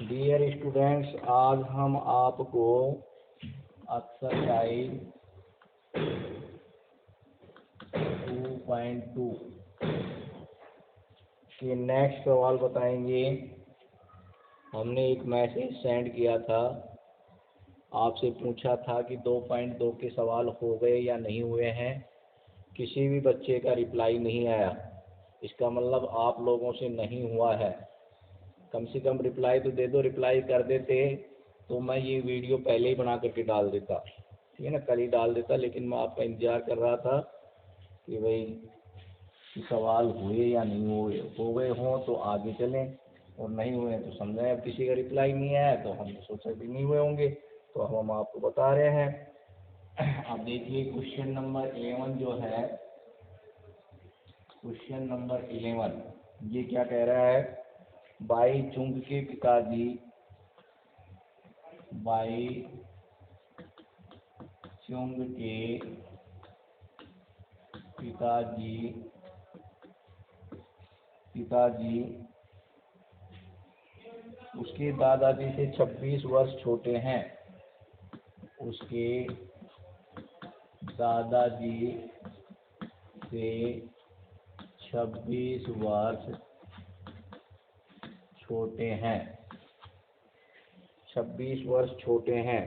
Dear students, आज हम आपको एक्सरसाइज 2.2 के नेक्स्ट सवाल बताएंगे। हमने एक मैसेज सेंड किया था, आपसे पूछा था कि 2.2 के सवाल हो गए या नहीं हुए हैं। किसी भी बच्चे का रिप्लाई नहीं आया, इसका मतलब आप लोगों से नहीं हुआ है। कम से कम रिप्लाई तो दे दो। रिप्लाई कर देते तो मैं ये वीडियो पहले ही बना करके डाल देता, ठीक है ना, कल ही डाल देता। लेकिन मैं आपका इंतज़ार कर रहा था कि भाई सवाल हुए या नहीं हुए। हो गए हों तो आगे चलें, और नहीं हुए तो समझें। अब किसी का रिप्लाई नहीं आया तो हमने सोचा कि नहीं हुए होंगे, तो हम आपको बता रहे हैं। अब देखिए क्वेश्चन नंबर 11 जो है, क्वेश्चन नंबर 11 ये क्या कह रहा है। बाई चुंग के पिताजी उसके दादाजी से 26 वर्ष छोटे हैं। उसके दादाजी से 26 वर्ष छोटे हैं। 26 वर्ष छोटे हैं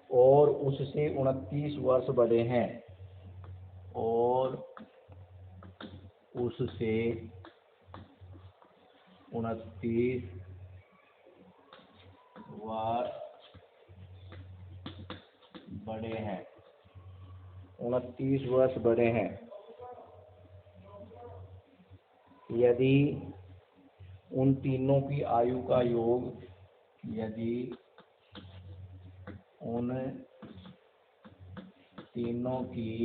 और उससे 29 वर्ष बड़े हैं। और उससे 29 वर्ष बड़े हैं। 29 वर्ष बड़े हैं। यदि उन तीनों की आयु का योग, यदि उन तीनों की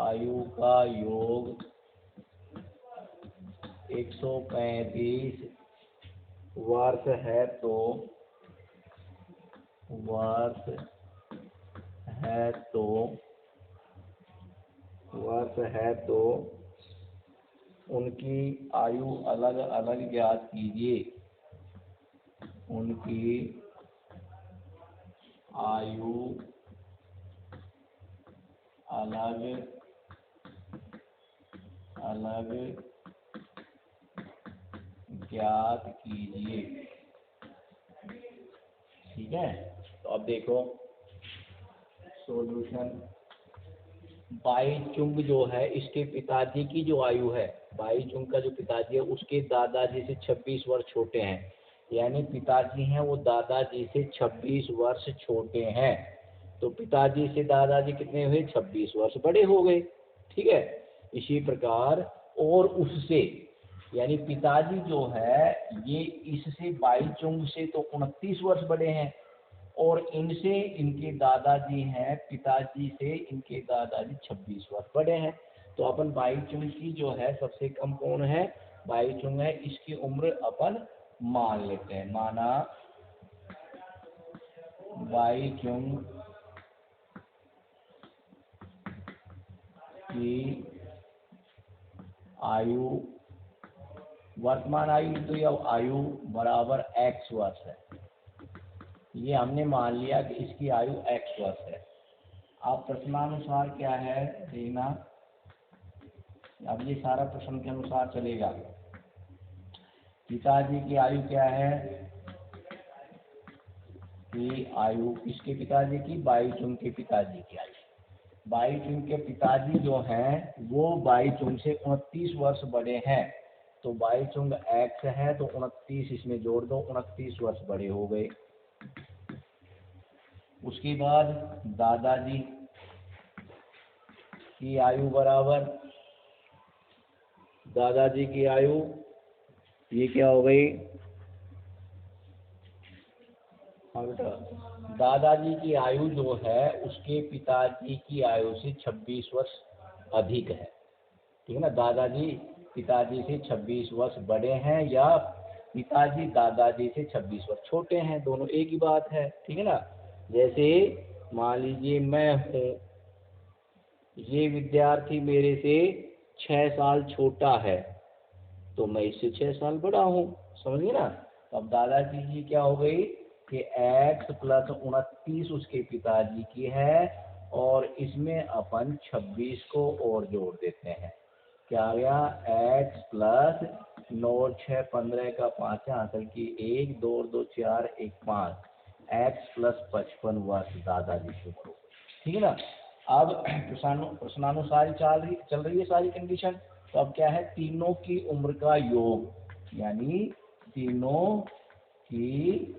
आयु का योग 135 वर्ष है तो उनकी आयु अलग अलग ज्ञात कीजिए। उनकी आयु अलग अलग ज्ञात कीजिए। ठीक है, तो अब देखो सॉल्यूशन। बाई चुंग जो है, इसके पिताजी की जो आयु है, बाई चुंग का जो पिताजी है उसके दादाजी से 26 वर्ष छोटे हैं। यानी पिताजी हैं वो दादाजी से 26 वर्ष छोटे हैं। तो पिताजी से दादाजी कितने हुए? 26 वर्ष बड़े हो गए। ठीक है, इसी प्रकार और उससे, यानी पिताजी जो है ये इससे बाई चुंग से तो 29 वर्ष बड़े हैं, और इनसे इनके दादाजी हैं, पिताजी से इनके दादाजी 26 वर्ष बड़े हैं। तो अपन बाई चुंग की जो है सबसे कम कौन है? बाई चुंग है। इसकी उम्र अपन मान लेते हैं। माना बाई चुंग की आयु, वर्तमान आयु तो यह आयु बराबर x वर्ष है। ये हमने मान लिया कि इसकी आयु x वर्ष है। आप प्रश्नानुसार क्या है देखना, अब ये सारा प्रश्न के अनुसार चलेगा। पिताजी की आयु क्या है? कि आयु किसके पिताजी की? बाई चुंग के पिताजी की आयु। बाई चुंग के पिताजी जो हैं वो बाई चुंग से 29 वर्ष बड़े हैं। तो बाई चुंग x है तो 29 इसमें जोड़ दो, 29 वर्ष बड़े हो गए। उसके बाद दादाजी की आयु बराबर, दादाजी की आयु ये क्या हो गई? हाँ बेटा, दादाजी की आयु जो है उसके पिताजी की आयु से 26 वर्ष अधिक है। ठीक है ना, दादाजी पिताजी से 26 वर्ष बड़े हैं या पिताजी दादाजी से 26 वर्ष छोटे हैं, दोनों एक ही बात है। ठीक है ना, जैसे मान लीजिए मैं हूँ, ये विद्यार्थी मेरे से 6 साल छोटा है, तो मैं इससे 6 साल बड़ा हूँ, समझिए ना। तो अब दादाजी की क्या हो गई कि x प्लस 29 उसके पिताजी की है, और इसमें अपन 26 को और जोड़ देते हैं। क्या आ गया, x प्लस 9 6 15 का 5 हासिल की 1 2 2 4 1 5 x प्लस 55 वर्ष दादाजी की उम्र। ठीक है ना। अब प्रश्नानुसार चल रही है सारी कंडीशन। तो अब क्या है, तीनों की उम्र का योग, यानी तीनों की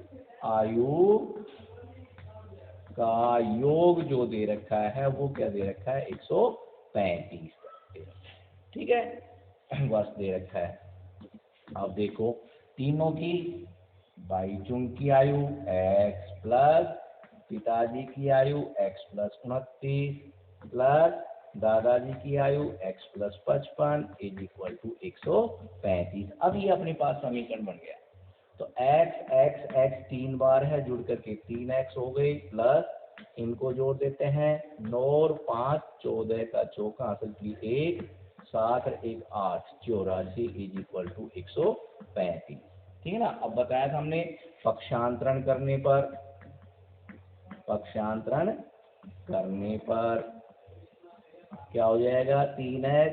आयु का योग जो दे रखा है वो क्या दे रखा है, 135। ठीक है, वर्ष दे रखा है। अब देखो तीनों की, भाई चुंग की आयु x प्लस पिताजी की आयु x प्लस 29 प्लस दादाजी की आयु x plus 55 is equal to 135। अब ये अपने पास समीकरण बन गया। तो x x x 3 बार है, जुड़ करके 3x हो गई, प्लस इनको जोड़ देते हैं 9 और 5 14 का चौका हासिल की 1 7 और 1 8 84 इज इक्वल टू 135। ठीक है ना। अब बताया था हमने पक्षांतरण करने पर क्या हो जाएगा, 3x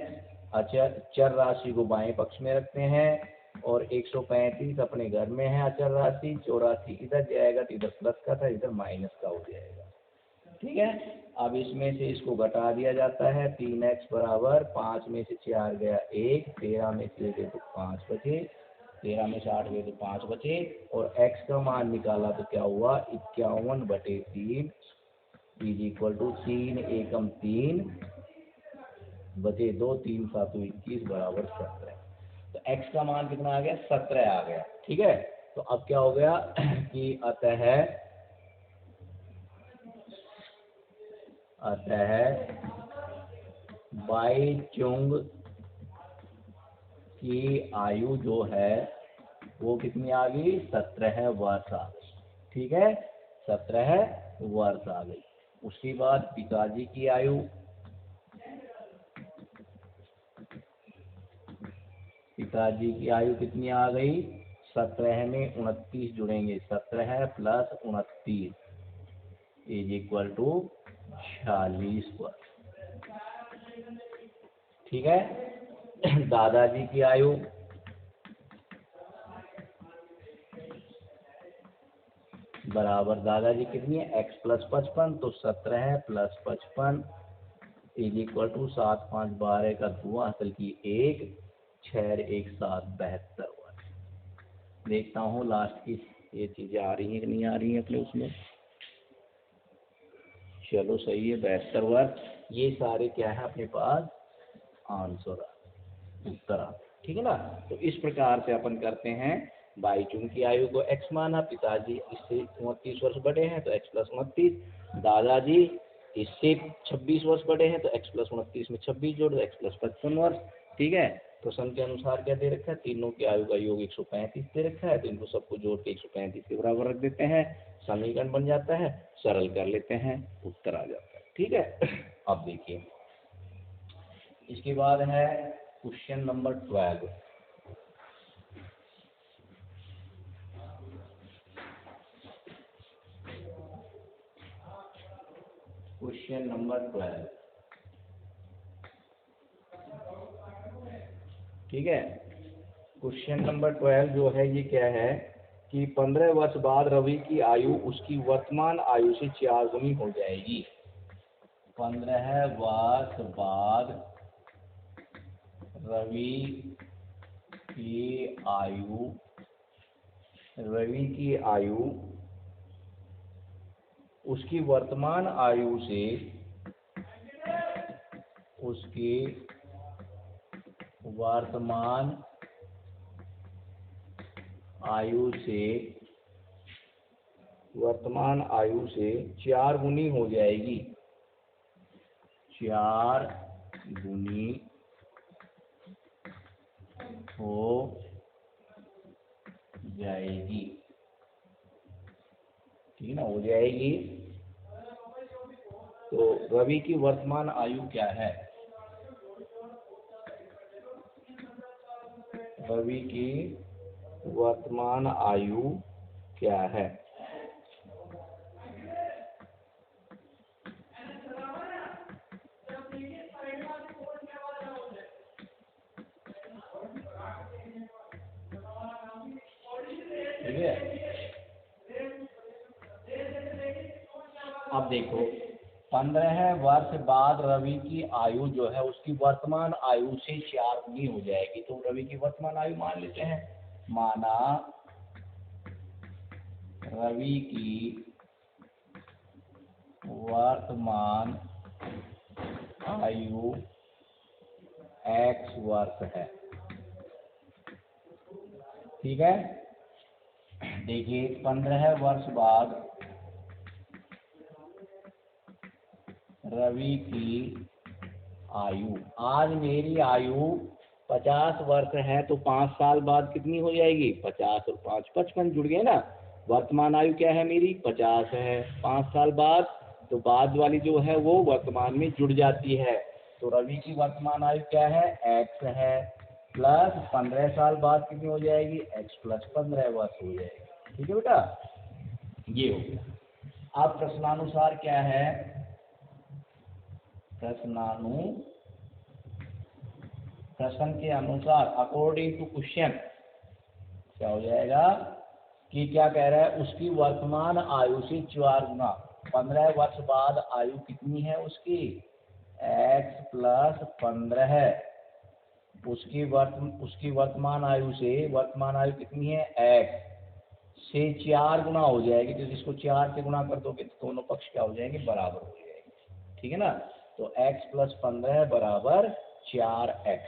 चर राशि को बाएं पक्ष में रखते हैं और 135 अपने घर में है अचर राशि, 84 इधर जाएगा तो इधर प्लस का था इधर माइनस का हो जाएगा। ठीक है। अब इसमें से इसको घटा दिया जाता है, 3x बराबर 5 में से 4 गया 1, 13 में से गए तो 5 बचे, 13 में से 8 गए तो 5 बचे, और x का मान निकाला तो क्या हुआ 51/3 इज इक्वल टू 3 एकम 3 बचे 2 3 7 21 बराबर 17। तो x का मान कितना आ गया, 17 आ गया। ठीक है। तो अब क्या हो गया कि अतः बाई चुंग की आयु जो है वो कितनी आ गई, 17 वर्ष आ गई। ठीक है, 17 वर्ष आ गई। उसके बाद पिताजी की आयु, कितनी आ गई, 17 में 29 जुड़ेंगे, 17 प्लस 29 इज इक्वल टू 46 वर्ष। ठीक है। दादाजी की आयु, बराबर दादाजी कितनी है, x प्लस 55, तो 17 प्लस 55 इज इक्वल टू 7 5 12 का 2 हासिल की 1 6 1 7 72 वर्ष। देखता हूँ लास्ट की ये चीजें आ रही हैं कि नहीं आ रही हैं अपने उसमें। चलो सही है, 72 वर्ष। ये सारे क्या है अपने पास आंसर उत्तर। ठीक है ना। तो इस प्रकार से अपन करते हैं, बाई चुंग की आयु को x माना, पिताजी इससे 29 वर्ष बड़े हैं तो x प्लस 29, दादाजी इससे 26 वर्ष बड़े हैं तो x प्लस 29 में 26 जोड़ दो x प्लस 55 वर्ष। ठीक है। प्रश्न के अनुसार क्या दे रखा है, तीनों की आयु का योग 135 दे रखा है, तो इनको सबको जोड़ के 135 के बराबर रख देते हैं, समीकरण बन जाता है, सरल कर लेते हैं, उत्तर आ जाता है। ठीक है। अब देखिए इसके बाद है क्वेश्चन नंबर 12। Question number 12। ठीक है। क्वेश्चन नंबर 12 जो है ये क्या है कि 15 वर्ष बाद रवि की आयु उसकी वर्तमान आयु से 4 गुनी हो जाएगी। 15 वर्ष बाद रवि की आयु उसकी वर्तमान आयु से, वर्तमान आयु से 4 गुनी हो जाएगी, 4 गुनी हो जाएगी। ठीक है ना, हो जाएगी। तो रवि की वर्तमान आयु क्या है, रवि की वर्तमान आयु क्या है? ठीक है, अब देखो 15 वर्ष बाद रवि की आयु जो है उसकी वर्तमान आयु से 4 गुनी हो जाएगी। तो रवि की वर्तमान आयु मान लेते हैं, माना रवि की वर्तमान आयु x वर्ष है। ठीक है, देखिए 15 वर्ष बाद रवि की आयु, आज मेरी आयु 50 वर्ष है, तो 5 साल बाद कितनी हो जाएगी? 50 और 5 55, जुड़ गए ना। वर्तमान आयु क्या है मेरी? 50 है। 5 साल बाद तो बाद वाली जो है वो वर्तमान में जुड़ जाती है। तो रवि की वर्तमान आयु क्या है? x है, प्लस 15 साल बाद कितनी हो जाएगी? x प्लस 15 वर्ष हो जाएगी। ठीक है बेटा, ये हो गया। अब प्रश्नानुसार क्या है? प्रश्न के अनुसार, अकॉर्डिंग टू क्वेश्चन, क्या हो जाएगा कि क्या कह रहा है? उसकी वर्तमान आयु से 4 गुना। 15 वर्ष बाद आयु कितनी है उसकी? x प्लस 15 है। उसकी वर्तमान आयु से, वर्तमान आयु कितनी है? x से 4 गुना हो जाएगी। तो जिसको 4 से गुना कर दोगे तो दोनों पक्ष क्या हो जाएंगे? बराबर हो जाएंगे। ठीक है ना, तो x प्लस 15 बराबर 4x।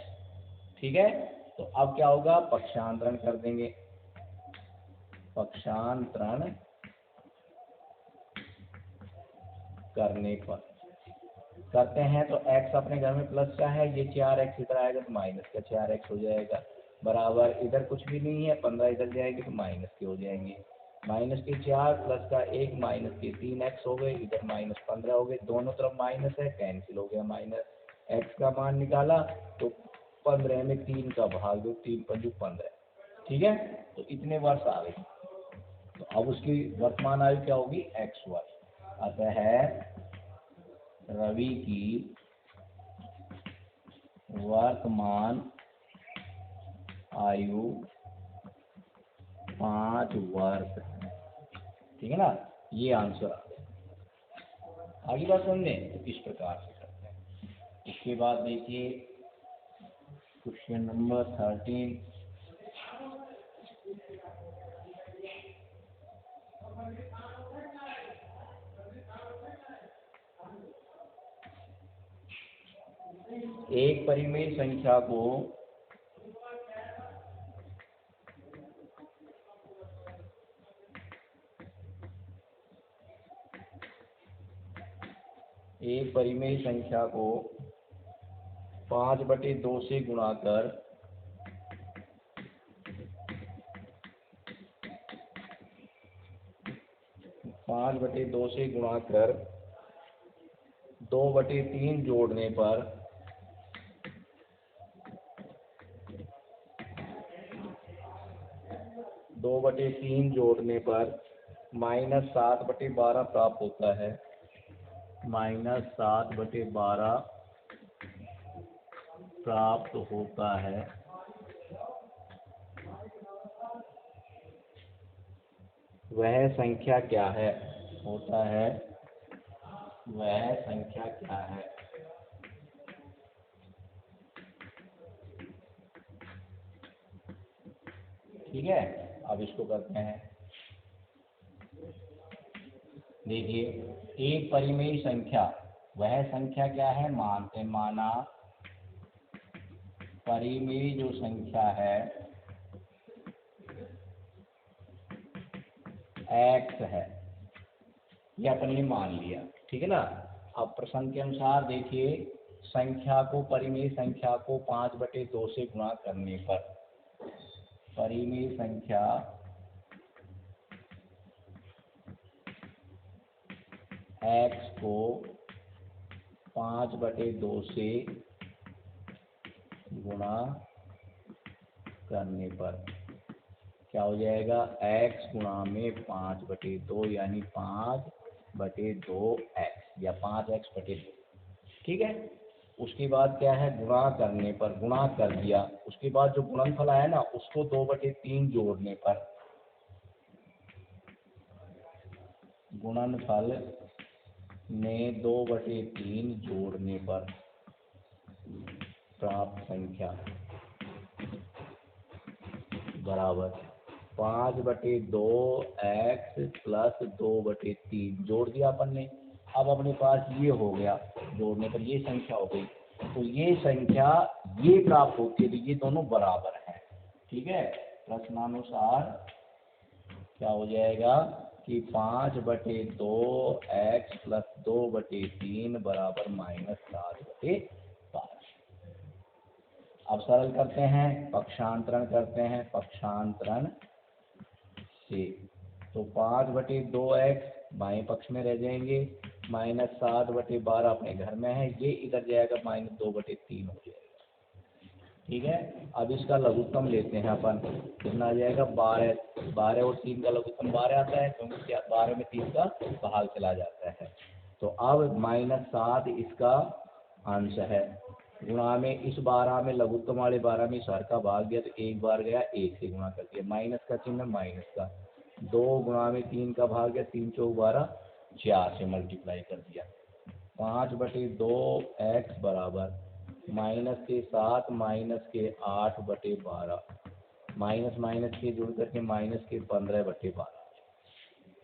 ठीक है, तो अब क्या होगा? पक्षांतरण कर देंगे। पक्षांतरण करने पर करते हैं तो x अपने घर में प्लस का है, ये 4x इधर आएगा तो माइनस का 4x हो जाएगा, बराबर इधर कुछ भी नहीं है, 15 इधर जाएगी तो माइनस के हो जाएंगे। माइनस के 4 प्लस का 1 माइनस के 3x हो गए, इधर माइनस 15 हो गए, दोनों तरफ माइनस है, कैंसिल हो गया माइनस। x का मान निकाला तो 15 में 3 का भाग दो, 3 पंजू 15। ठीक है, तो इतने वर्ष आ गए। तो अब उसकी वर्तमान आयु क्या होगी? x वर्ष। अतः रवि की वर्तमान आयु 5 वर्ष है। ठीक है ना, ये आंसर आ गया। आगे बात समझे तो इस प्रकार से करते हैं। इसके बाद देखिए क्वेश्चन नंबर 13। एक परिमेय संख्या को एक परिमेय संख्या को 5/2 से गुणा कर 5/2 से गुणा कर 2/3 जोड़ने पर 2/3 जोड़ने पर -7/12 प्राप्त होता है। -7/12 प्राप्त होता है। वह संख्या क्या है? होता है, वह संख्या क्या है? ठीक है, अब इसको करते हैं। देखिए, एक परिमेय संख्या, वह संख्या क्या है? माना परिमेय जो संख्या है x है, ये अपन ने मान लिया। ठीक है ना, अब प्रश्न के अनुसार देखिए, संख्या को, परिमेय संख्या को 5/2 से गुणा करने पर, परिमेय संख्या x को 5/2 से गुणा करने पर क्या हो जाएगा, x गुणा में 5/2 यानी 5/2x या 5x/2। ठीक है। उसके बाद क्या है, गुणा करने पर, गुणा कर दिया, उसके बाद जो गुणनफल आया ना उसको 2/3 जोड़ने पर, गुणनफल में 2/3 जोड़ने पर प्राप्त संख्या बराबर 5/2x प्लस 2/3 जोड़ दिया अपन ने। अब अपने पास ये हो गया, जोड़ने पर ये संख्या हो गई, तो ये संख्या ये प्राप्त होती है, तो ये दोनों बराबर हैं। ठीक है। प्रश्नानुसार क्या हो जाएगा कि 5/2x प्लस 2/3 बराबर -7/12। अब सरल करते हैं, पक्षांतरण करते हैं, पक्षांतरण से तो 5/2x बाएं पक्ष में रह जाएंगे, -7/12 अपने घर में है, ये इधर जाएगा -2/3 हो जाएगा। ठीक है। अब इसका लघुत्तम लेते हैं अपन, कितना आ जाएगा 12 और 3 का लघुत्तम 12 आता है, क्योंकि 12 में 3 का भाग चला जाता है। तो अब -7 इसका अंश है, गुणा में इस 12 में, लघुत्तम वाले 12 में सर का भाग दिया तो एक बार गया, 1 से गुणा कर दिया, माइनस का चिन्ह माइनस का, 2 गुणा में 3 का भाग गया, 3 चौक 12, 4 से मल्टीप्लाई कर दिया। 5/2x बराबर -7 -8/12, माइनस माइनस के जुड़ करके -15/12।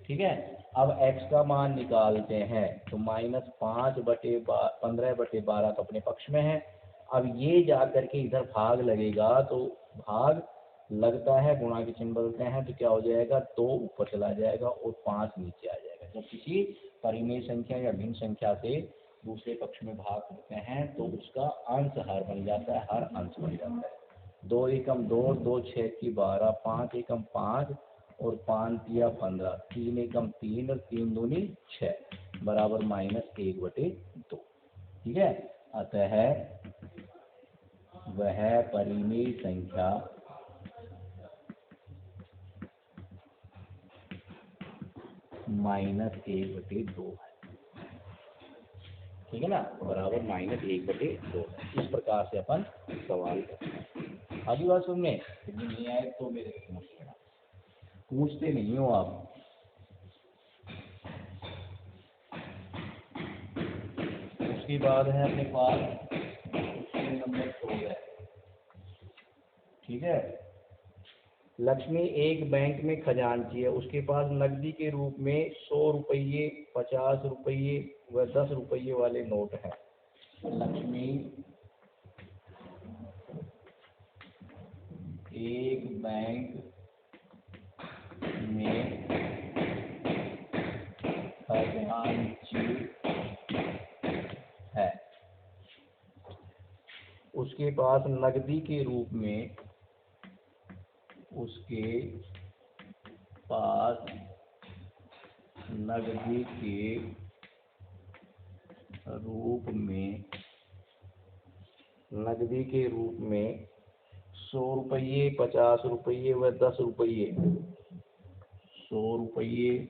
ठीक है। अब x का मान निकालते हैं, तो -5/15/12 तो अपने पक्ष में है। अब ये जा करके इधर भाग लगेगा, तो भाग लगता है, गुणा के चिन्ह बदलते हैं, तो क्या हो जाएगा, 2 ऊपर चला जाएगा और 5 नीचे आ जाएगा। जब किसी परिमेय संख्या या भिन्न संख्या से दूसरे पक्ष में भाग करते हैं तो उसका अंश हर बन जाता है, हर अंश बन जाता है। 2 एकम 2, 2 छः की 12, 5 एकम 5 और 5 तिया 15, 3 एकम 3 और 3 दूनी 6 बराबर -1/2। ठीक है। अतः वह परिमेय संख्या -1/2 है। ठीक है ना, बराबर -1/2। इस प्रकार से अपन सवाल करते हैं। आगे बात सुनने नहीं आए तो मेरे से पूछ लेना, पूछते नहीं हो आप। उसके बाद है अपने पास क्वेश्चन नंबर 16। ठीक है। लक्ष्मी एक बैंक में खजांची है, उसके पास नकदी के रूप में 100 रुपये, 50 रुपये व 10 रुपये वाले नोट हैं। लक्ष्मी एक बैंक में खजांची है, उसके पास नकदी के रूप में, उसके पास नकदी के रूप में, नकदी के रूप में 100 रुपये, 50 रुपये व 10 रुपये, 100 रुपये,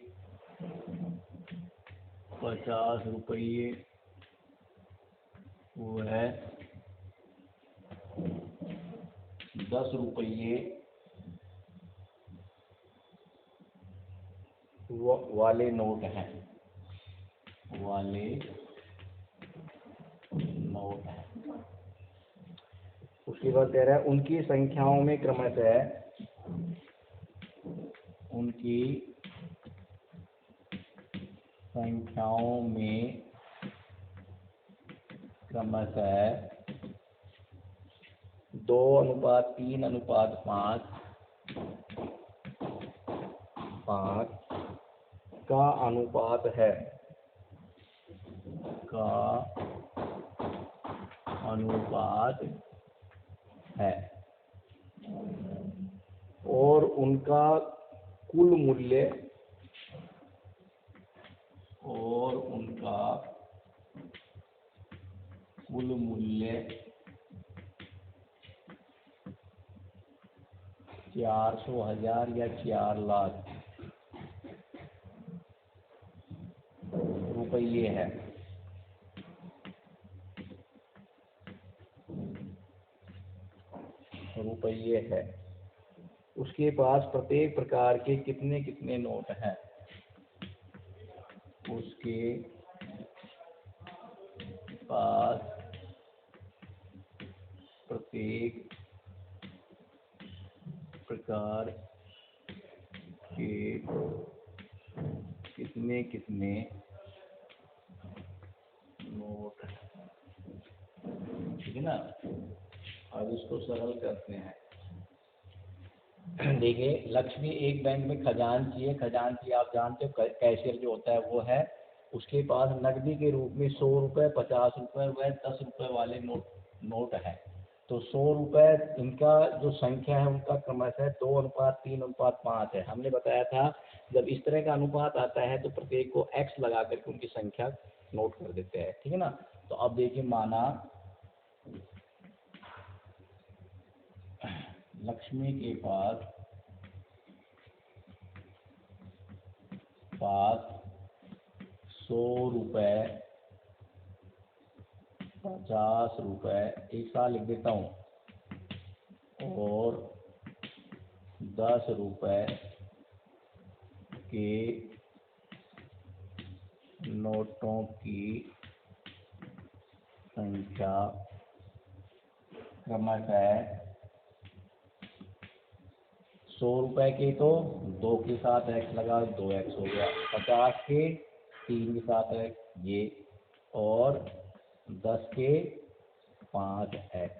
50 रुपये व 10 रुपये वाले नोट हैं, वाले नोट हैं। उसके बाद कह रहा है उनकी संख्याओं में क्रमशः, उनकी संख्याओं में क्रमशः 2:3:5 का अनुपात है, का अनुपात है, और उनका कुल मूल्य, और उनका कुल मूल्य 400,000 या 4 लाख रुपये है। उसके पास प्रत्येक प्रकार के कितने कितने नोट हैं? उसके पास प्रत्येक प्रकार के कितने कितने नोट हैं। ठीक है ना। अब इसको सरल करते हैं। देखिए, लक्ष्मी एक बैंक में खजांची है। खजांची आप जानते हो कैशियर जो होता है वो है। उसके पास नकदी के रूप में 100 रुपये, 50 रुपये व 10 रुपये वाले नोट है। तो 100 रुपये इनका जो संख्या है उनका क्रमशः 2:3:5 है। हमने बताया था जब इस तरह का अनुपात आता है तो प्रत्येक को x लगा करके उनकी संख्या नोट कर देते हैं। ठीक है ना। तो अब देखिए, माना लक्ष्मी के पास 100 रुपये, 50 रुपये, एक साल लिख देता हूँ, और 10 रुपये के नोटों की संख्या क्रमशः 100 रुपये के तो 2 के साथ x लगा, 2x हो गया। 50 के 3 के साथ x ये, और 10 के 5x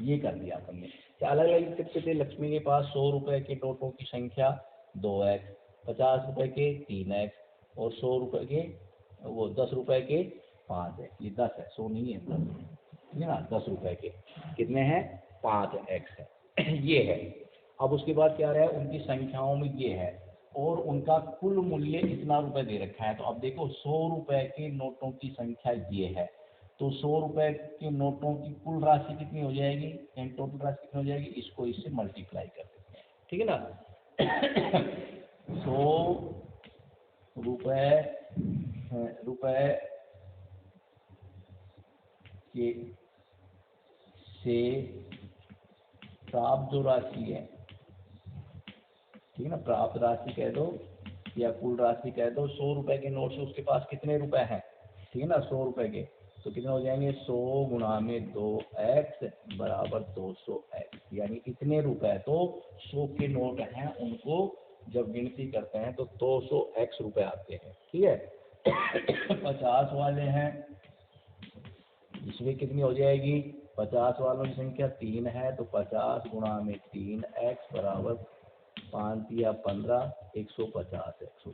ये कर दिया हमने। अलग अलग कितने थे? लक्ष्मी के पास 100 रुपये के नोटों की संख्या 2x, 50 रुपये के 3x, और 100 रुपये के 10 रुपये के 5x। ये 10 है, 100 नहीं है, 10 ठीक है ना। 10 रुपये के कितने हैं? 5x है। ये है। अब उसके बाद क्या रहा है? उनकी संख्याओं में ये है, और उनका कुल मूल्य इतना रुपए दे रखा है। तो अब देखो, 100 रुपये के नोटों की संख्या ये है, तो 100 रुपये के नोटों की कुल राशि कितनी हो जाएगी? टोटल राशि कितनी हो जाएगी? इसको इससे मल्टीप्लाई कर देते हैं। ठीक है ना। 100 रुपये के से प्राप्त जो राशि है, ठीक है ना, प्राप्त राशि कह दो या कुल राशि कह दो। 100 रुपये के नोट से उसके पास कितने रुपए हैं? ठीक है ना, 100 रुपये के तो कितने हो जाएंगे? 100 गुणा में 2x बराबर 200x, यानी इतने रुपए। तो 100 के नोट हैं, उनको जब गिनती करते हैं तो 200x रुपए आते हैं। ठीक है। 50 वाले हैं, इसमें कितनी हो जाएगी? 50 वालों की संख्या 3 है, तो 50 गुणा में 3x बराबर 5 या 15, 150 x।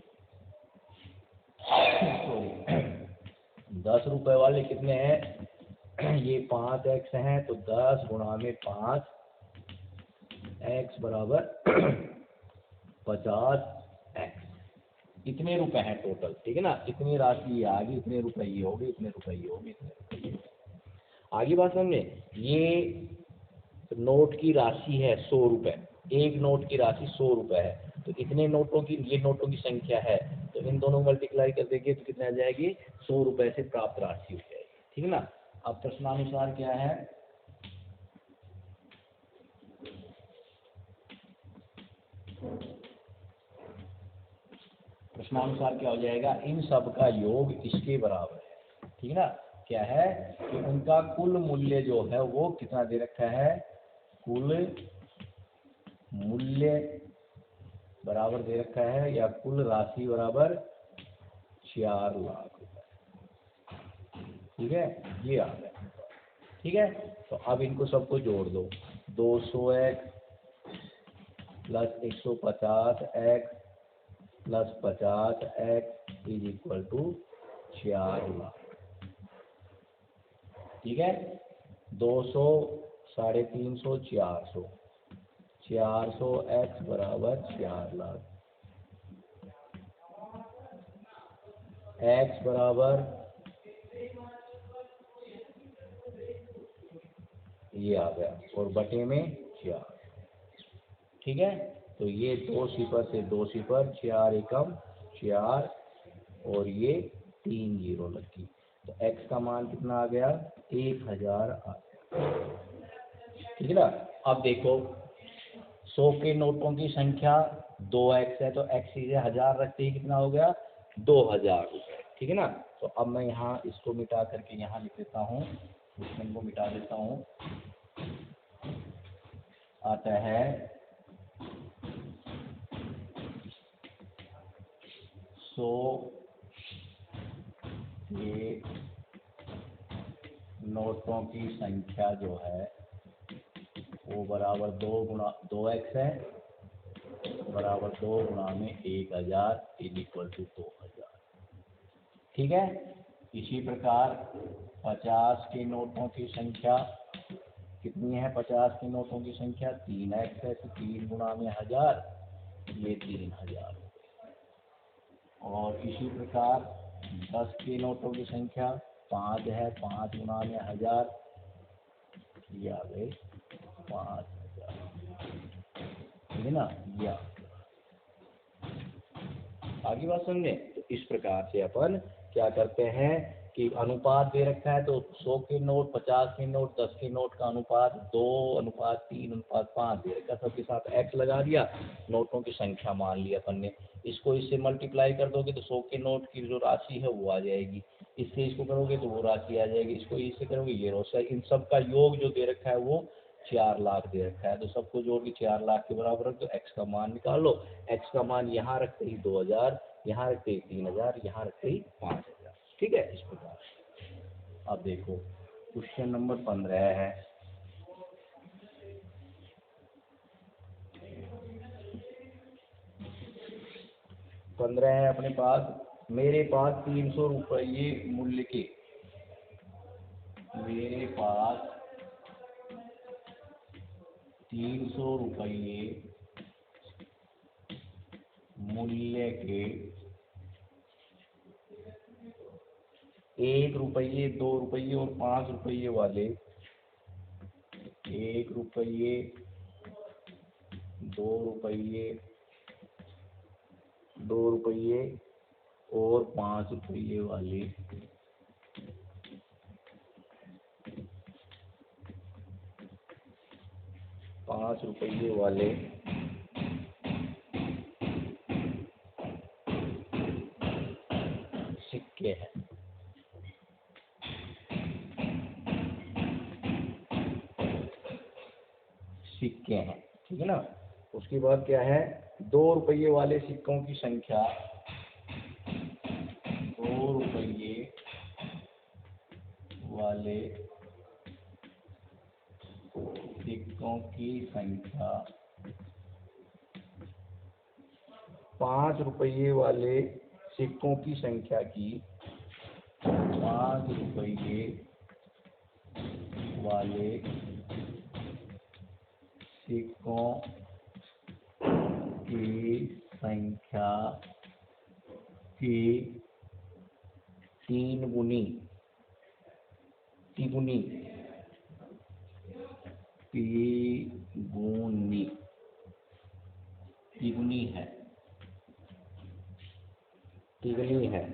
10 रुपए वाले कितने हैं? ये 5x हैं, तो 10 गुणा में 5x बराबर 50x। इतने रुपए हैं टोटल। ठीक है ना। इतनी राशि ये आ गई, इतने रुपए ये हो गए, इतने रुपए ये हो गए, इतने रुपए ये हो गए। आगे बात समझे। ये नोट की राशि है 100 रुपए। एक नोट की राशि 100 रुपए है, तो इतने नोटों की, ये नोटों की संख्या है, तो इन दोनों को मल्टीप्लाई कर देंगे तो कितने आ जाएगी? 100 रुपए से प्राप्त राशि हो जाएगी। ठीक है ना। अब प्रश्नानुसार क्या है? प्रश्नानुसार क्या हो जाएगा? इन सब का योग इसके बराबर है। ठीक है ना। क्या है कि उनका कुल मूल्य जो है वो कितना दे रखा है? कुल मूल्य बराबर दे रखा है, या कुल राशि बराबर 4 लाख रुपए। ठीक है, ये आ गया। ठीक है। तो अब इनको सबको जोड़ दो। 200x plus 150x plus 50x is equal to 4 lakh. ठीक है। 200, 350, 400, 400x बराबर 4 लाख। x बराबर ये आ गया, और बटे में 4। ठीक है। तो ये 2 सिफर से 2 सिफर, 4 एकम 4 और ये 3 जीरो लगी। तो x का मान कितना आ गया? 1000 आ गया। ठीक है ना। अब देखो 100 के नोटों की संख्या 2x है, तो x से 1000 रखते ही कितना हो गया? 2000 रुपये। ठीक है ना। तो अब मैं यहाँ इसको मिटा करके यहाँ लिख देता हूँ, दुश्मन को मिटा देता हूँ। आता है 100 के नोटों की संख्या जो है वो बराबर 2x है, बराबर 2 गुणा में 1000 इज इक्वल टू 2000। ठीक है। इसी प्रकार 50 के नोटों की संख्या कितनी है? 50 के नोटों की संख्या 3x है, तो 3 गुणा में 1000, ये 3000। और इसी प्रकार 10 के नोटों की संख्या 5 है, 5 गुणा में 1000, ये आ गए 5000। ठीक है ना। ये आगे बात समझे। तो इस प्रकार से अपन क्या करते हैं कि अनुपात दे रखा है, तो 100 के नोट, 50 के नोट, 10 के नोट का अनुपात 2:3:5 दे रखा, सबके साथ x लगा दिया, नोटों की संख्या मान लिया अपन ने। इसको इससे मल्टीप्लाई कर दोगे तो 100 के नोट की जो राशि है वो आ जाएगी, इससे इसको करोगे तो वो राशि आ जाएगी, इसको इससे करोगे ये राशि। इन सब का योग जो दे रखा है वो 4 लाख दे रखा है, तो सबको जोड़ के 4 लाख के बराबर रख दो। x का मान निकाल लो। x का मान यहाँ रखते ही 2000, यहाँ रखते ही 3000, यहाँ रखते ही 5000। ठीक है। इस प्रकार अब देखो क्वेश्चन नंबर 15 है। 15 है अपने पास। मेरे पास 300 रुपये मूल्य के, मेरे पास 300 रुपये मूल्य के 1 रुपये, 2 रुपये और 5 रुपये वाले, 1 रुपये, 2 रुपये, 2 रुपये और 5 रुपये वाले 5 रुपये वाले सिक्के हैं। सिक्के हैं। ठीक है ना। उसके बाद क्या है? 2 रुपये वाले सिक्कों की संख्या, 2 रुपये वाले सिक्कों की संख्या 5 रुपये वाले सिक्कों की संख्या की, 5 रुपये वाले सिक्कों की संख्या की 3 गुनी, तिगुनी, तिगुनी, तिगुनी है, तिगुनी है।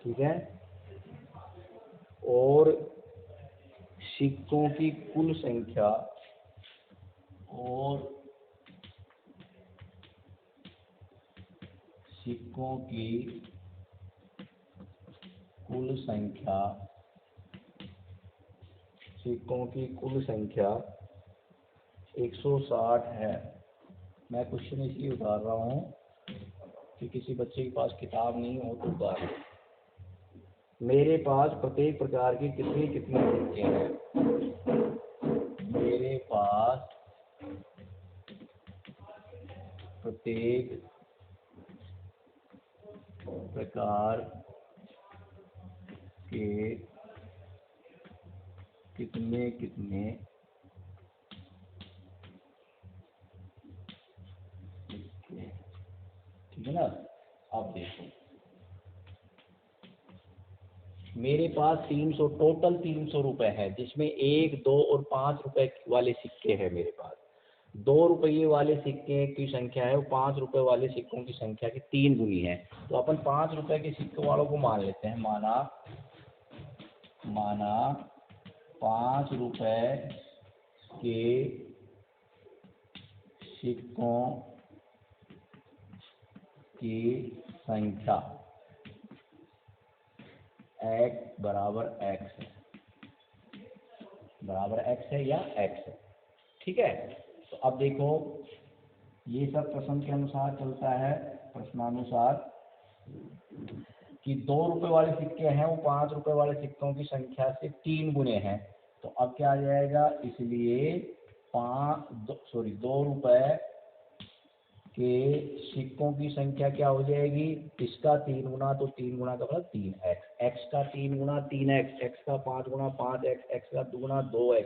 ठीक है। और सिक्कों की कुल संख्या, और सिक्कों की कुल संख्या, सिक्कों की कुल संख्या 160 है। मैं क्वेश्चन इसलिए उतार रहा हूँ कि किसी बच्चे के पास किताब नहीं हो तो उतार। मेरे पास प्रत्येक प्रकार के कितने कितने सिक्के हैं? मेरे पास प्रत्येक प्रकार के कितने कितने सिक्के। ठीक है ना। अब देखो मेरे पास 300, टोटल 300 रुपये है, जिसमें 1, 2 और 5 रुपए वाले सिक्के हैं मेरे पास। ₹2 वाले सिक्के की संख्या है वो ₹5 वाले सिक्कों की संख्या की 3 गुनी है। तो अपन ₹5 के सिक्के वालों को मान लेते हैं। माना ₹5 के सिक्कों की संख्या x बराबर x है या x है। ठीक है। तो अब देखो ये सब प्रश्न के अनुसार चलता है, प्रश्नानुसार, कि ₹2 वाले सिक्के हैं वो ₹5 वाले सिक्कों की संख्या से 3 गुने हैं। तो अब क्या आ जाएगा, इसलिए ₹2 के सिक्कों की संख्या क्या हो जाएगी, इसका 3 गुना, तो 3 गुना का मतलब 3x, x का 3 गुना 3x, x का 5 गुना 5x, x का 2 गुना 2x।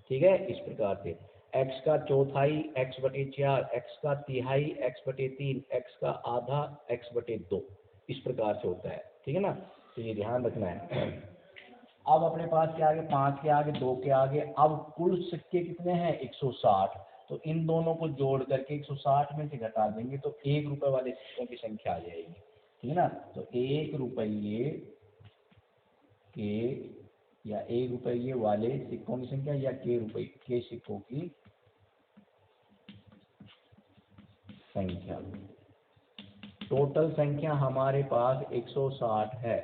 ठीक है। इस प्रकार से x का चौथाई x/4, x का तिहाई x/3, x का आधा x/2, इस प्रकार से होता है। ठीक है ना। तो ये ध्यान रखना है। अब अपने पास क्या आगे, 5 के आगे, 2 के आगे, अब कुल सिक्के कितने हैं, 160। तो इन दोनों को जोड़ करके 160 में से घटा देंगे तो ₹1 वाले सिक्कों की संख्या आ जाएगी। ठीक है ना। तो ₹1 के या ₹1 वाले सिक्कों की संख्या या के सिक्कों की संख्या। टोटल संख्या हमारे पास 160 है,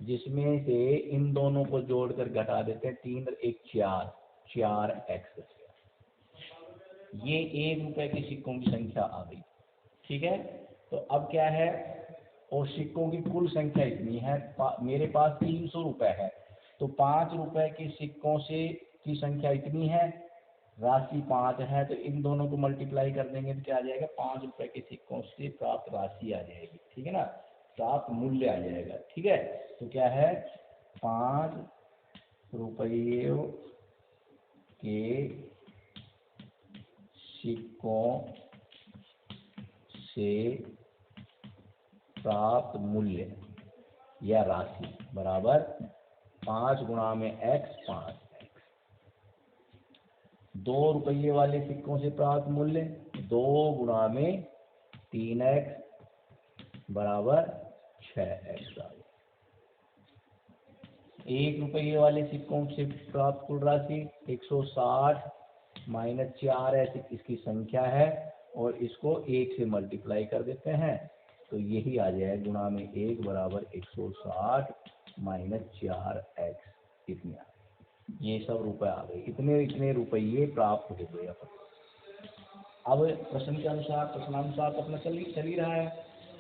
जिसमें से इन दोनों को जोड़कर घटा देते हैं, 3 और 1 4x। ये ₹1 के सिक्कों की संख्या आ गई। ठीक है। तो अब क्या है, और सिक्कों की कुल संख्या इतनी है, मेरे पास ₹300 है, तो ₹5 के सिक्कों से की संख्या इतनी है, राशि 5 है, तो इन दोनों को मल्टीप्लाई कर देंगे तो क्या आ जाएगा, ₹5 के सिक्कों से प्राप्त राशि आ जाएगी। ठीक है ना, प्राप्त मूल्य आ जाएगा। ठीक है। तो क्या है, ₹5 के सिक्कों से प्राप्त मूल्य या राशि बराबर 5 गुणा में x 5x। ₹2 वाले सिक्कों से प्राप्त मूल्य 2 गुणा में 3x बराबर 6x। ₹1 वाले सिक्कों से प्राप्त कुल राशि 160 माइनस 4 इसकी संख्या है, और इसको 1 से मल्टीप्लाई कर देते हैं तो यही आ जाए, गुणा में 1 बराबर 160 माइनस 4x। इतने आ गए, ये सब रुपए आ गए, इतने रुपये प्राप्त हो गए। अब प्रश्न के अनुसार, प्रश्नानुसार तो अपना चल ही रहा है,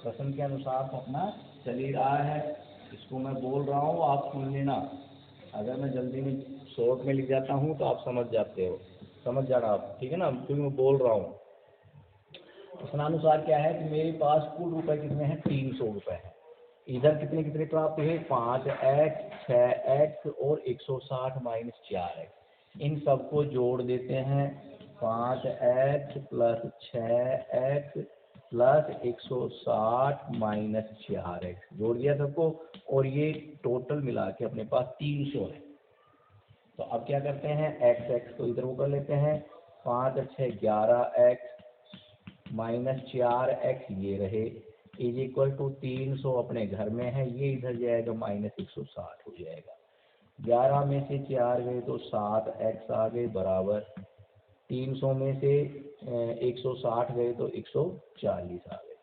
प्रश्न के अनुसार तो अपना चल ही रहा है। इसको मैं बोल रहा हूँ, आप सुन लेना। अगर मैं जल्दी में शॉर्ट में लिख जाता हूँ तो आप समझ जाते हो, समझ जाना आप। ठीक है ना, क्योंकि मैं बोल रहा हूँ। प्रश्नानुसार क्या है कि मेरे पास कुल रुपए कितने हैं, ₹300 है। इधर कितने कितने प्राप्त हुए, 5x 6x और 160 माइनस 4x। इन सबको जोड़ देते हैं, 5x plus 6x plus 160 minus 4x, जोड़ दिया सबको, और ये टोटल मिला के अपने पास 300 है। तो अब क्या करते हैं, x को इधर ऊपर लेते हैं, 5 और 6 11x माइनस 4x ये रहे, इज इक्वल टू 300 अपने घर में है, ये इधर जाएगा माइनस 160 हो जाएगा। 11 में से 4 गए तो 7x आ गए, बराबर 300 में से 160 गए तो 140 आ गए।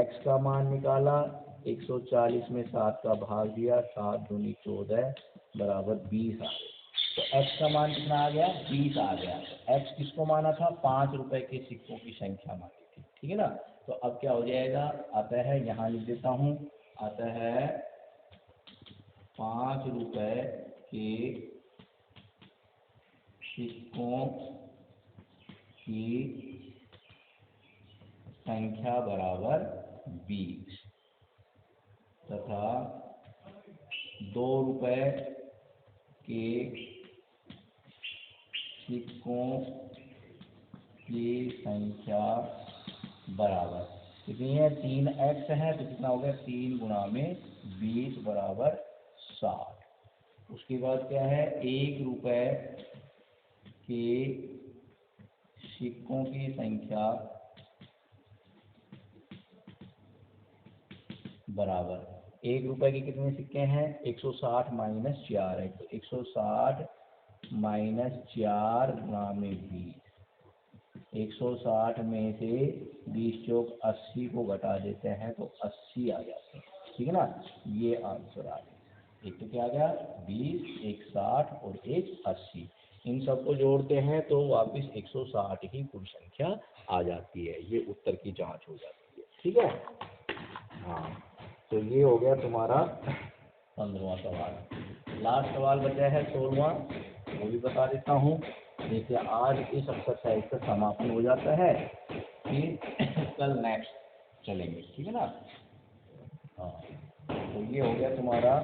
x का मान निकाला, 140 में 7 का भाग दिया, 7 दूनी 14 बराबर 20 आ गए। तो x का मान कितना आ गया, 20 आ गया। तो x किसको माना था, ₹5 के सिक्कों की संख्या मानी थी। ठीक है ना। तो अब क्या हो जाएगा, आता है, यहाँ लिख देता हूँ, आता है ₹5 के सिक्कों की संख्या बराबर 20 तथा ₹2 के सिक्कों की संख्या बराबर कितनी है, 3x है, तो कितना हो गया, 3 गुणा में 20 बराबर 60। उसके बाद क्या है, ₹1 के सिक्कों की संख्या बराबर 1 रुपए के कितने सिक्के हैं? 160 माइनस 4 है, तो 160 माइनस 4 गुणे 20। 160 में से 20 चौक 80 को घटा देते हैं तो 80 आ जाते हैं, ठीक है ना। ये आंसर आ गया। एक तो क्या आ गया? 20, एक 60 और एक 80। इन सबको जोड़ते हैं तो वापस 160 ही पूर्ण संख्या आ जाती है। ये उत्तर की जांच हो जाती है, ठीक है। हाँ, तो ये हो गया तुम्हारा 15वां सवाल। लास्ट सवाल बचा है 16वां, वो भी बता देता हूँ। जैसे आज इस एक्सरसाइज का समापन हो जाता है, फिर कल नेक्स्ट चलेंगे, ठीक है ना। हाँ, तो ये हो गया तुम्हारा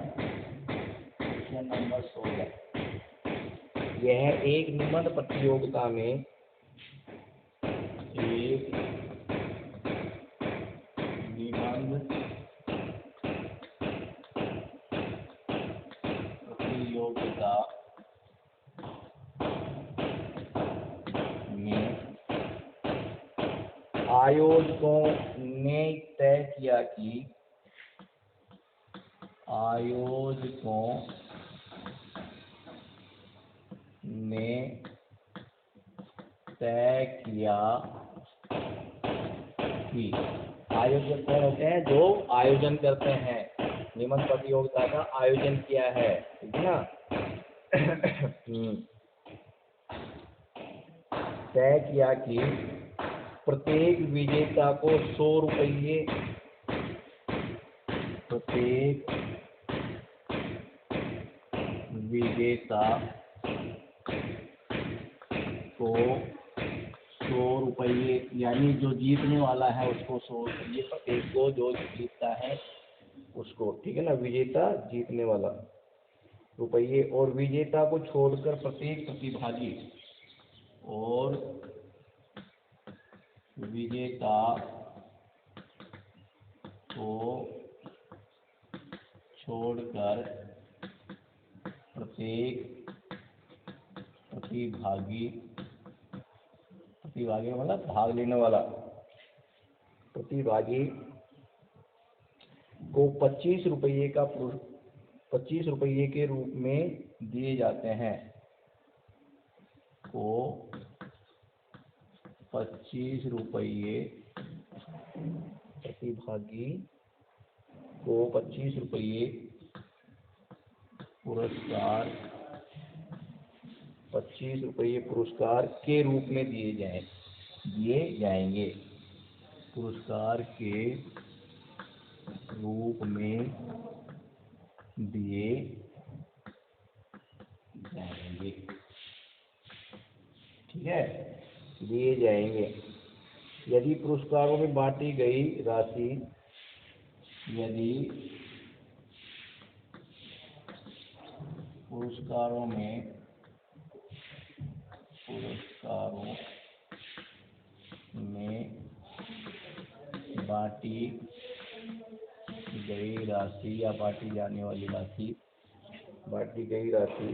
क्वेश्चन नंबर 16। यह एक निबंध प्रतियोगिता में एक निबंध प्रतियोगिता में आयोजकों ने तय किया कि आयोजक कौन होते हैं? जो आयोजन करते हैं, निबंध प्रतियोगिता का आयोजन किया है, ठीक है ना। तय किया कि प्रत्येक विजेता को 100 रुपये, प्रत्येक विजेता को 100 रुपये, यानी जो जीतने वाला है उसको 100 रुपये प्रत्येक को, जो जीतता है उसको, ठीक है ना। विजेता जीतने वाला रुपये, और विजेता को छोड़कर प्रत्येक प्रतिभागी, और विजेता को छोड़कर प्रत्येक प्रतिभागी मतलब भाग लेने वाला प्रतिभागी को 25 रुपये के रूप में दिए जाते हैं, को 25 रुपये, प्रतिभागी को 25 रुपये पुरस्कार, 25 रुपये पुरस्कार के रूप में दिए जाएंगे, पुरस्कार के रूप में दिए जाएंगे, ठीक है, दिए जाएंगे। यदि पुरस्कारों में बांटी गई राशि, यदि पुरस्कारों में बांटी गई राशि या बांटी जाने वाली राशि, बांटी गई राशि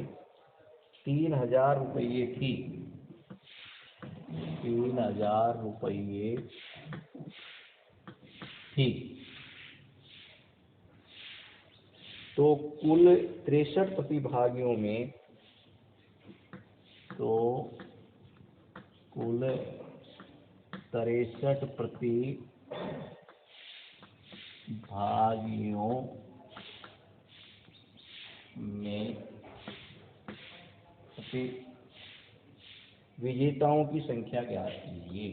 3000 रुपये थी, 3000 रुपये थी, तो कुल 63 प्रतिभागियों में, तो कुल 63 प्रतिभागियों में विजेताओं की संख्या क्या कीजिए।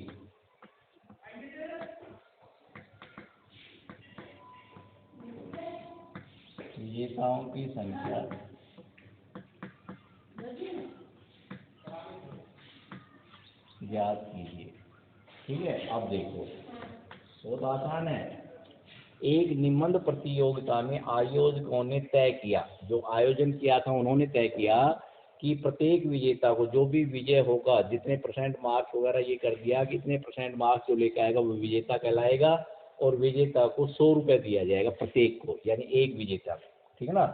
विजेताओं की संख्या ज्ञात कीजिए, ठीक है। अब देखो, बहुत आसान है। एक निबंध प्रतियोगिता में आयोजकों ने तय किया, जो आयोजन किया था उन्होंने तय किया कि प्रत्येक विजेता को, जो भी विजय होगा, जितने परसेंट मार्क्स वगैरह ये कर दिया कि इतने परसेंट मार्क्स जो लेकर आएगा वो विजेता कहलाएगा, और विजेता को 100 रुपये दिया जाएगा प्रत्येक को, यानी एक विजेता को, ठीक है ना।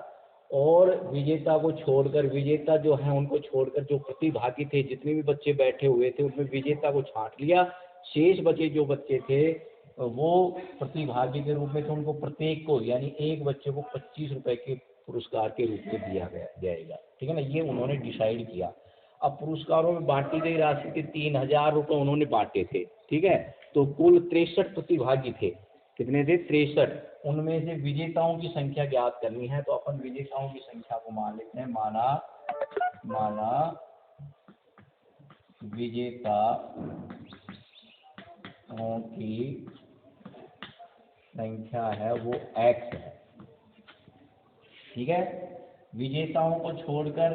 और विजेता को छोड़कर, विजेता जो है उनको छोड़कर जो प्रतिभागी थे, जितने भी बच्चे बैठे हुए थे उनमें विजेता को छांट लिया। शेष बचे जो बच्चे थे वो प्रतिभागी के रूप में थे, उनको प्रत्येक को यानी एक बच्चे को 25 रुपए के पुरस्कार के रूप में दिया जाएगा। ठीक है ना, ये उन्होंने डिसाइड किया। अब पुरस्कारों में बांटी गई राशि के 3000 रुपये उन्होंने बांटे थे। ठीक है, तो कुल 63 प्रतिभागी थे। कितने थे? 63। उनमें से विजेताओं की संख्या ज्ञात करनी है, तो अपन विजेताओं की संख्या को मान लेते हैं। माना विजेताओं की संख्या है वो x है। ठीक है, विजेताओं को छोड़कर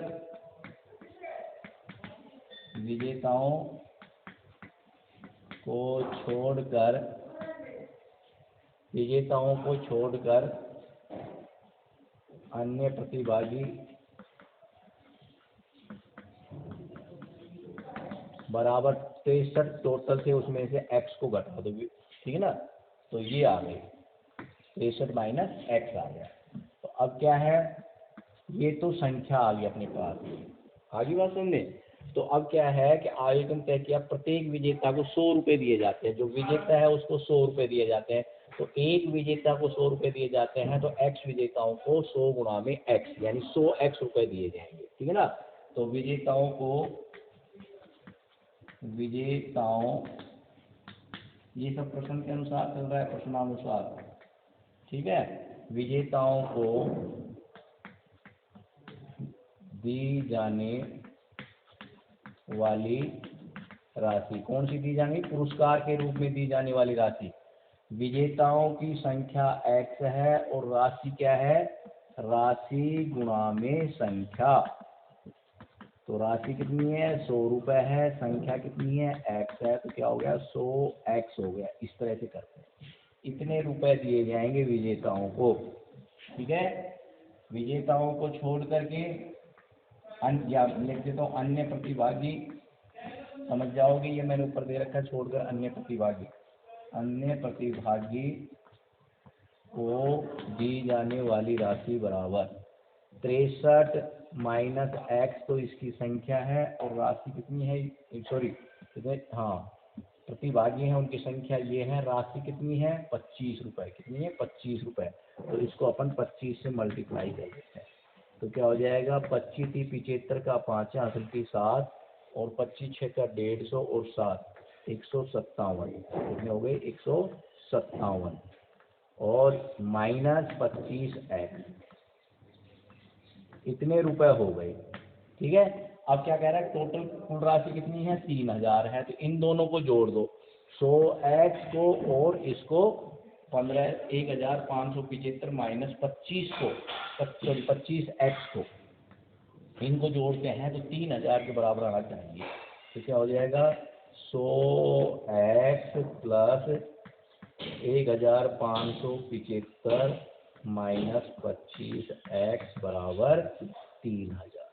अन्य प्रतिभागी बराबर 63 टोटल थे, उसमें से x को घटा दो। ठीक है ना, तो ये आ गए 63 माइनस x आ गया। तो अब क्या है, ये तो संख्या आ गई अपने पास। आगे बात सुनने। तो अब क्या है कि आयोजन तय किया, प्रत्येक विजेता को 100 रुपये दिए जाते हैं। जो विजेता है उसको 100 रुपये दिए जाते हैं। तो एक विजेता को 100 रुपये दिए जाते हैं, तो x विजेताओं को 100 गुणा में x यानी 100x रुपये दिए जाएंगे। ठीक है ना, तो विजेताओं ये सब प्रश्न के अनुसार चल रहा है, प्रश्नानुसार। ठीक है, विजेताओं को दी जाने वाली राशि कौन सी दी जाएगी? पुरस्कार के रूप में दी जाने वाली राशि। विजेताओं की संख्या x है और राशि क्या है? राशि गुणा में संख्या। तो राशि कितनी है? 100 रुपये है। संख्या कितनी है? x है। तो क्या हो गया? 100x हो गया। इस तरह से करते हैं। इतने रुपए दिए जाएंगे विजेताओं को। ठीक है, विजेताओं को छोड़ करके या लिख देता हूँ अन्य प्रतिभागी, समझ जाओगे। ये मैंने ऊपर दे रखा है, छोड़कर अन्य प्रतिभागी को दी जाने वाली राशि बराबर 63 माइनस x, तो इसकी संख्या है, और राशि कितनी है? सॉरी, हाँ, प्रतिभागी हैं उनकी संख्या ये है। राशि कितनी है? 25 रुपये। कितनी है? 25 रुपये। तो इसको अपन 25 से मल्टीप्लाई कर देते हैं, तो क्या हो जाएगा? 25 थी 75 का 5 हासिल की 7, और 25 6 का 150 और 7 157। कितने हो गए? 157 और माइनस 25x, इतने रुपए हो गए। ठीक है, अब क्या कह रहा है? टोटल कुल राशि कितनी है? 3000 है। तो इन दोनों को जोड़ दो, 100x को और इसको 15,575 माइनस 25 को, सॉरी 25x को, इनको जोड़ते हैं तो 3000 के बराबर आना चाहिए। तो क्या हो जाएगा? 100x प्लस 1575 माइनस 25x बराबर 3000।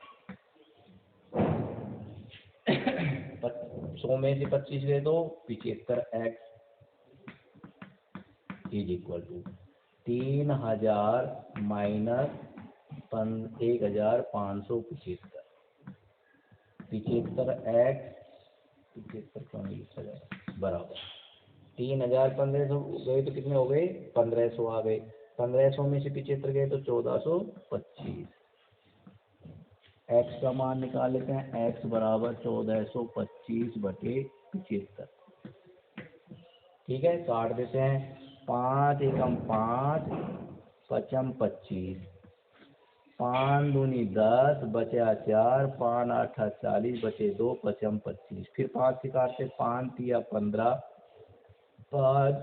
100 में से 25 ले दो, 75x is equal to 3000 minus 1575। 75x 75 बराबर 3000 1500 गए तो कितने हो गए? 1500 आ गए। 1500 में से 75 गए तो 1425। x का मान निकाल लेते हैं। x बराबर 1425 बटे 75। ठीक है, काट देते हैं। 5 एकम 5, पचम 25, 5 दूनी 10, बचा 4, 5 8 40, बचे 2, पचम 25। फिर 5 से काटते, 5 तिया 15, 5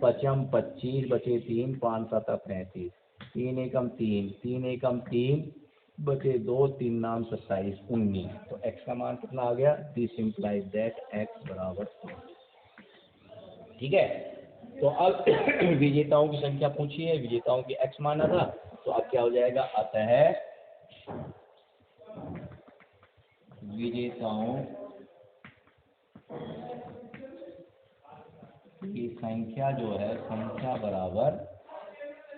पचम 25, बचे 3, 5 7 35, 3 एकम 3, 3 एकम 3, बचे 2, 3 नाम 27, 19। तो x का मान कितना आ गया? दिस इम्प्लाइज दैट x बराबर। ठीक है, तो अब विजेताओं की संख्या पूछी है, विजेताओं की x माना था, तो अब क्या हो जाएगा? अतः विजेताओं की संख्या जो है, संख्या बराबर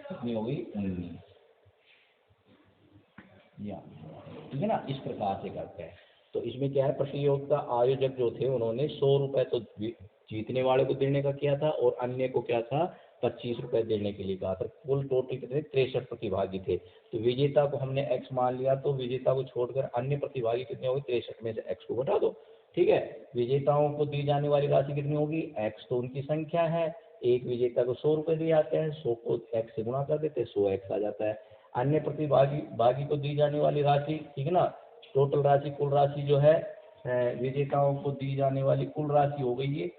कितनी हो गई? 19। या, ठीक है ना, इस प्रकार से करते हैं। तो इसमें क्या है, प्रतियोगिता आयोजक जो थे उन्होंने 100 रुपये तो जीतने वाले को देने का किया था और अन्य को क्या था 25 रुपये देने के लिए कहा था। कुल टोटल कितने 63 प्रतिभागी थे। तो विजेता को हमने x मान लिया, तो विजेता को छोड़कर अन्य प्रतिभागी कितने हो गए, 63 में से x को घटा दो। ठीक है, विजेताओं को दी जाने वाली राशि कितनी होगी, x तो उनकी संख्या है, एक विजेता को 100 रुपये दिए जाते हैं, 100 को x से गुणा कर देते हैं, 100x आ जाता है। अन्य प्रतिभागी को दी जाने वाली राशि, ठीक है ना, टोटल राशि कुल राशि जो है विजेताओं को दी जाने वाली कुल राशि हो गई, ये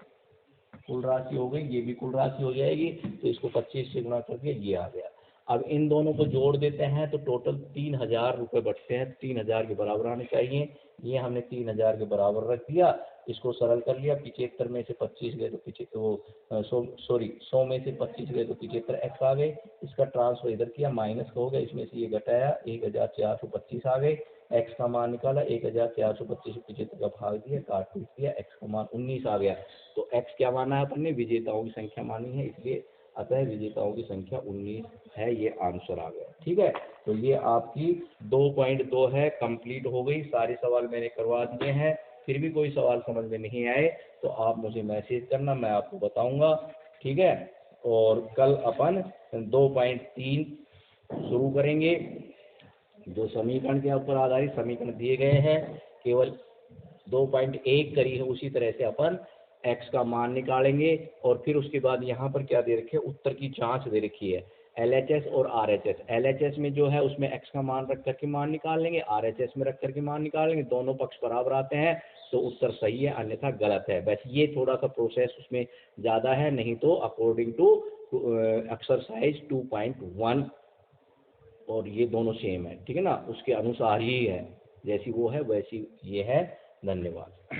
कुल राशि हो गई, ये भी कुल राशि हो जाएगी। तो इसको 25 से गुणा कर दिया, ये आ गया। अब इन दोनों को जोड़ देते हैं तो टोटल 3000 रुपये बचते हैं, 3000 के बराबर आने चाहिए। ये हमने 3000 के बराबर रख दिया, इसको सरल कर लिया, 75 में से 25 गए तो 100 में से 25 गए तो 75 x आ गए। इसका ट्रांसफर इधर किया, माइनस का हो गया, इसमें से ये घटाया 1425 आ गए। x का मान निकाला, 1425 75 का भाग दिया, काट पीट दिया, x का मान 19 आ गया। तो x क्या माना है अपन ने, विजेताओं की संख्या मानी है, इसलिए अतः विजेताओं की संख्या 19 है, ये आंसर आ गया। ठीक है, तो ये आपकी 2.2 है, कंप्लीट हो गई। सारे सवाल मैंने करवा दिए हैं। फिर भी कोई सवाल समझ में नहीं आए तो आप मुझे मैसेज करना, मैं आपको बताऊंगा। ठीक है, और कल अपन 2.3 शुरू करेंगे। जो समीकरण के ऊपर आधारित समीकरण दिए गए हैं, केवल 2.1 करी है, उसी तरह से अपन x का मान निकालेंगे। और फिर उसके बाद यहाँ पर क्या दे रखे है, उत्तर की जांच दे रखी है, LHS और RHS। LHS में जो है उसमें x का मान रख करके मान निकाल लेंगे, RHS में रख करके मान निकाल लेंगे, दोनों पक्ष बराबर आते हैं तो उत्तर सही है, अन्यथा गलत है। बस ये थोड़ा सा प्रोसेस उसमें ज़्यादा है, नहीं तो अकॉर्डिंग टू एक्सरसाइज 2.1 और ये दोनों सेम है। ठीक है ना, उसके अनुसार ही है, जैसी वो है वैसी ये है। धन्यवाद।